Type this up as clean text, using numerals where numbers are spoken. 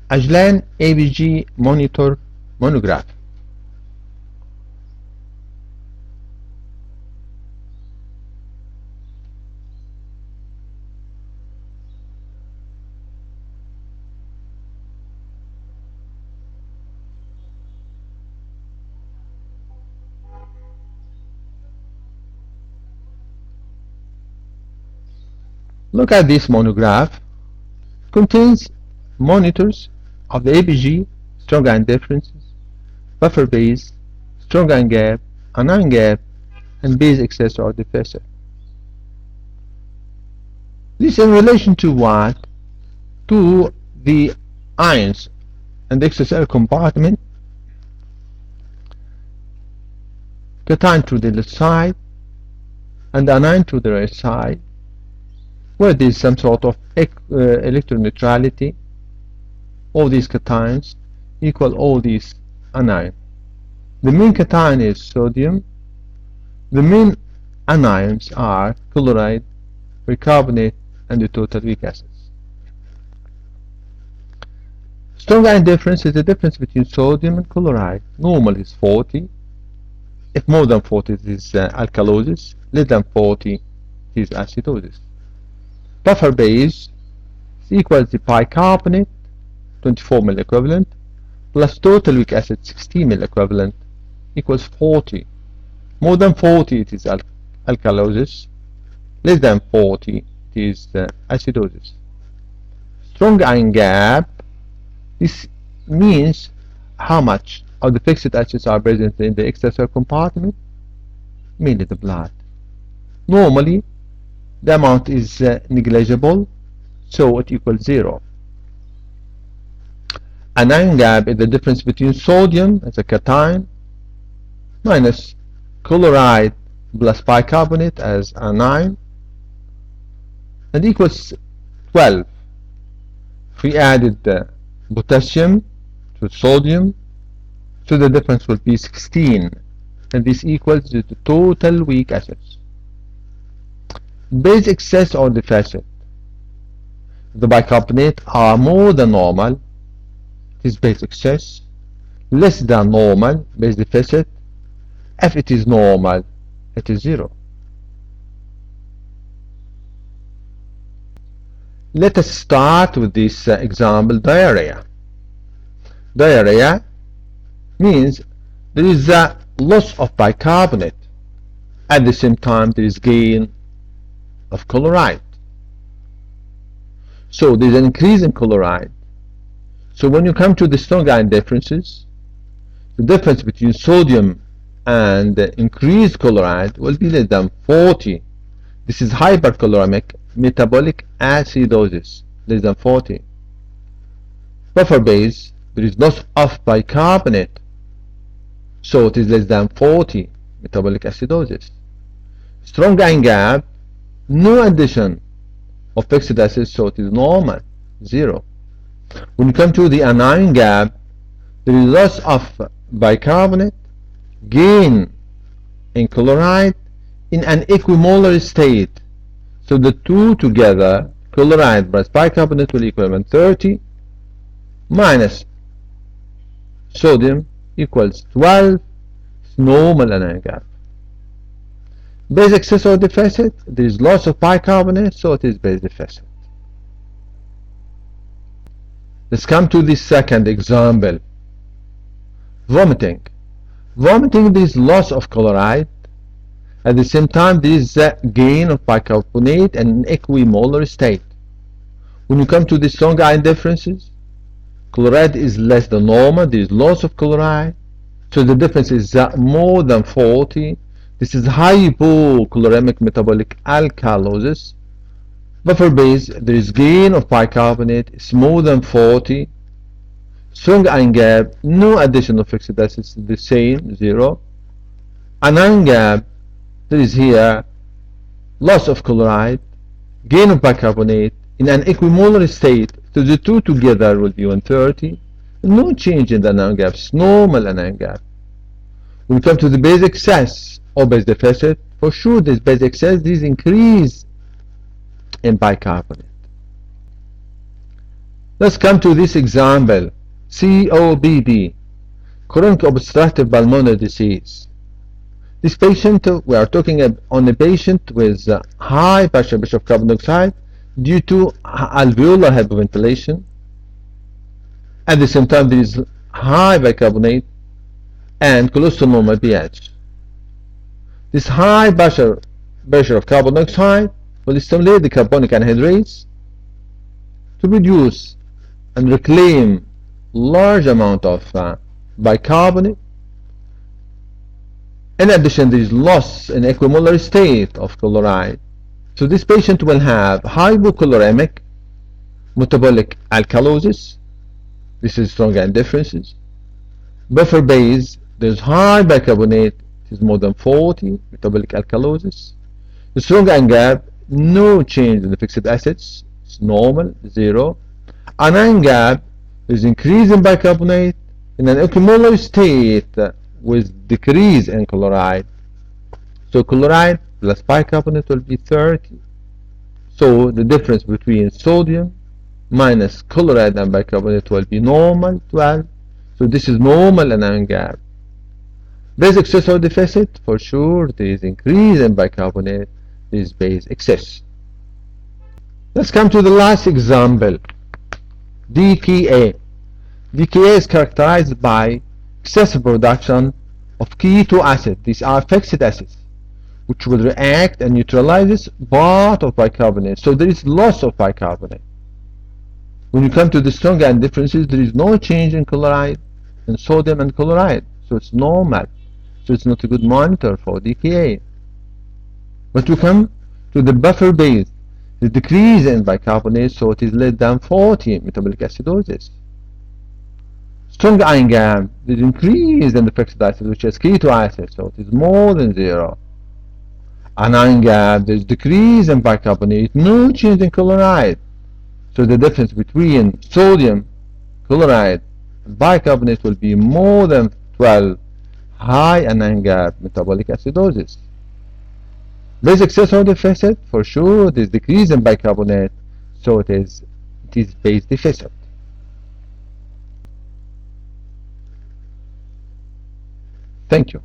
Aglan ABG Monitor Monograph. Look at this monograph. It contains monitors of the ABG, strong ion differences, buffer base, strong ion gap, anion gap, and base excess or deficit. This in relation to what? To the ions and the extracellular compartment, cation to the left side and anion to the right side, where there is some sort of electroneutrality. All these cations equal all these anions. The main cation is sodium. The main anions are chloride, bicarbonate, and the total weak acids. Strong ion difference is the difference between sodium and chloride. Normal is 40. If more than 40, it is alkalosis. Less than 40, it is acidosis. Buffer base is equal to bicarbonate, 24 milliequivalent, plus total weak acid, 16 milliequivalent, equals 40. More than 40, it is alkalosis. Less than 40, it is acidosis. Strong ion gap, this means how much of the fixed acids are present in the extracellular compartment, mainly the blood. Normally, the amount is negligible, so it equals 0. Anion gap is the difference between sodium as a cation minus chloride plus bicarbonate as anion, and equals 12. If we added the potassium to sodium, so the difference will be 16, and this equals the total weak acids. Base excess or deficit. The bicarbonate are more than normal, it is base excess. Less than normal, base deficit. If it is normal, it is 0. Let us start with this example, diarrhea. Diarrhea means there is a loss of bicarbonate. At the same time, there is gain of chloride. So there is an increase in chloride. So when you come to the strong ion differences, the difference between sodium and the increased chloride will be less than 40. This is hyperchloremic metabolic acidosis, less than 40. Buffer base, there is loss of bicarbonate, so it is less than 40, metabolic acidosis. Strong ion gap, no addition of fixed acids, so it is normal, 0. When you come to the anion gap, there is loss of bicarbonate, gain in chloride in an equimolar state. So the two together, chloride plus bicarbonate, will equal 130 minus sodium equals 12. It's normal anion gap. Base excess or deficit, there is loss of bicarbonate, so it is base deficit. Let's come to the second example. Vomiting. Vomiting, there is loss of chloride. At the same time, there is a gain of bicarbonate and an equimolar state. When you come to the strong ion differences, chloride is less than normal, there is loss of chloride, so the difference is more than 40. This is hypochloremic metabolic alkalosis. Buffer base, there is gain of bicarbonate, it's more than 40. Strong ion gap, no addition of fixed acids, the same, 0. Anion gap, there is here loss of chloride, gain of bicarbonate in an equimolar state, so the two together will be 130. No change in the anion gaps, normal anion gap. When we come to the base excess or base deficit, for sure this base excess, this increase in bicarbonate. Let's come to this example. COPD, chronic obstructive pulmonary disease. This patient, we are talking on a patient with high pressure of carbon dioxide due to alveolar hyperventilation. At the same time, there is high bicarbonate and close to normal pH. This high pressure of carbon dioxide will stimulate the carbonic anhydrase to produce and reclaim large amount of bicarbonate. In addition, there is loss in equimolar state of chloride. So this patient will have hypochloremic metabolic alkalosis. This is strong and differences. Buffer base, there's high bicarbonate, it is more than 40, metabolic alkalosis. The strong and gap, no change in the fixed acids, it's normal, 0. Anion gap is increase in bicarbonate in an equimolar state with decrease in chloride. So chloride plus bicarbonate will be 30. So the difference between sodium minus chloride and bicarbonate will be normal, 12. So this is normal anion gap. Base excess or deficit, for sure there is increase in bicarbonate, there is base excess. Let's come to the last example. DKA. DKA is characterized by excessive production of keto acid. These are fixed acids which will react and neutralizes part of bicarbonate. So there is loss of bicarbonate. When you come to the strong and differences, there is no change in chloride, in sodium and chloride. So it's normal. So it's not a good monitor for DKA. But we come to the buffer base, the decrease in bicarbonate, so it is less than 40, metabolic acidosis. Strong ion gap, there is increase in the fixed acid, which is keto acid, so it is more than 0. Anion gap, there is decrease in bicarbonate, no change in chloride. So the difference between sodium, chloride, and bicarbonate will be more than 12. High anion gap, metabolic acidosis. Base excess or deficit, for sure, there is decrease in bicarbonate, so it is base deficit. Thank you.